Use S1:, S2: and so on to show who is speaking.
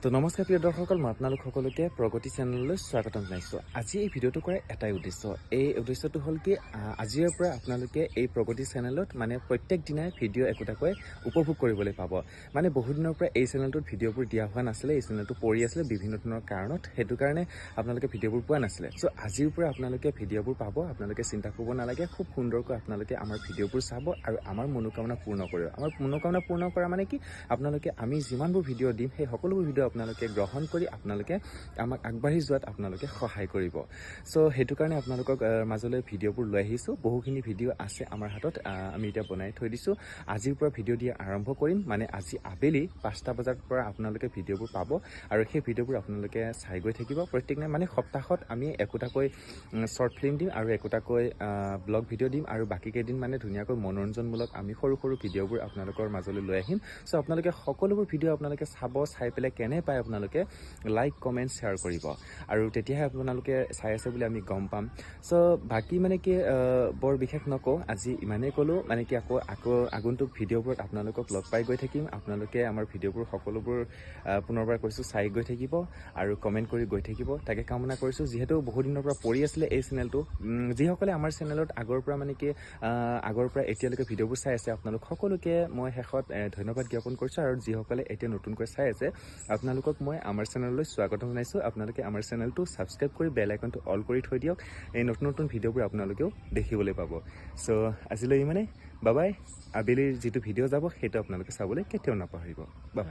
S1: তো নমস্কাৰ প্ৰিয় দৰ্শকসকল, মই আপোনালোক সকলোকে প্ৰগতি চেনেললৈ স্বাগতম জনাইছোঁ। আজি এই ভিডিঅ'টো কৰাৰ এটাই উদ্দেশ্য। এই উদ্দেশ্যটো হ'ল কি, আজিৰ পৰা আপোনালোকে এই প্ৰগতি চেনেলত মানে প্ৰত্যেক দিনাই ভিডিঅ' একোটাকৈ উপভোগ কৰিবলৈ পাব। মানে বহুত দিনৰ পৰা এই চেনেলটোত ভিডিঅ'বোৰ দিয়া হোৱা নাছিলে, এই চেনেলটো পৰি আছিলে বিভিন্ন ধৰণৰ কাৰণত, সেইটো কাৰণে আপোনালোকে ভিডিঅ'বোৰ পোৱা নাছিলে। চ' আজিৰ পৰা আপোনালোকে ভিডিঅ'বোৰ পাব, আপোনালোকে চিন্তা কৰিব নালাগে, খুব সুন্দৰকৈ আপোনালোকে আমাৰ ভিডিঅ'বোৰ চাব আৰু আমাৰ মনোকামনা পূৰ্ণ কৰিব। আমাৰ মনোকামনা পূৰ্ণ কৰা মানে কি, আপোনালোকে আমি যিমানবোৰ ভিডিঅ' দিম সেই সকলোবোৰ ভিডিঅ' আপোনালোকে গ্ৰহণ কৰি আপোনালোকে আমাক আগবাঢ়ি যোৱাত আপোনালোকে সহায় কৰিব। চ' সেইটো কাৰণে আপোনালোকক মাজলৈ ভিডিঅ'বোৰ লৈ আহিছোঁ। বহুখিনি ভিডিঅ' আছে আমাৰ হাতত, আমি এতিয়া বনাই থৈ দিছোঁ। আজিৰ পৰা ভিডিঅ' দিয়া আৰম্ভ কৰিম, মানে আজি আবেলি 5টা বজাৰ পৰা আপোনালোকে ভিডিঅ'বোৰ পাব আৰু সেই ভিডিঅ'বোৰ আপোনালোকে চাই গৈ থাকিব। প্ৰত্যেক দিনাই মানে সপ্তাহত আমি একোটাকৈ শ্বৰ্ট ফিল্ম দিম আৰু একোটাকৈ ব্লগ ভিডিঅ' দিম আৰু বাকী কেইদিন মানে ধুনীয়াকৈ মনোৰঞ্জনমূলক আমি সৰু সৰু ভিডিঅ'বোৰ আপোনালোকৰ মাজলৈ লৈ আহিম। চ' আপোনালোকে সকলোবোৰ ভিডিঅ' আপোনালোকে চাব, চাই পেলাই কেনে পায় আপোনালোকে লাইক কমেণ্ট শ্বেয়াৰ কৰিব আৰু তেতিয়াহে আপোনালোকে চাই আছে বুলি আমি গম পাম। চ' বাকী মানে কি বৰ বিশেষ নকওঁ, আজি ইমানেই ক'লোঁ। মানে কি আকৌ আগন্তুক ভিডিঅ'বোৰত আপোনালোকক লগ পাই গৈ থাকিম। আপোনালোকে আমাৰ ভিডিঅ'বোৰ সকলোবোৰ পুনৰবাৰ কৈছোঁ চাই গৈ থাকিব আৰু কমেণ্ট কৰি গৈ থাকিব, তাকে কামনা কৰিছোঁ। যিহেতু বহুত দিনৰ পৰা পৰি আছিলে এই চেনেলটো, যিসকলে আমাৰ চেনেলত আগৰ পৰা মানে কি আগৰ পৰা এতিয়ালৈকে ভিডিঅ'বোৰ চাই আছে, আপোনালোক সকলোকে মই শেষত ধন্যবাদ জ্ঞাপন কৰিছোঁ। আৰু যিসকলে এতিয়া নতুনকৈ চাই আছে, আপোনালোকক মই আমাৰ চেনেললৈ স্বাগতম জনাইছোঁ। আপোনালোকে আমাৰ চেনেলটো ছাবস্ক্ৰাইব কৰি বেল আইকনটো অল কৰি থৈ দিয়ক। এই নতুন নতুন ভিডিঅ'বোৰ আপোনালোকেও দেখিবলৈ পাব। চ' আজিলৈ ইমানেই, বাই বাই। আবেলিৰ যিটো ভিডিঅ' যাব সেইটো আপোনালোকে চাবলৈ কেতিয়াও নাপাহৰিব। বাই।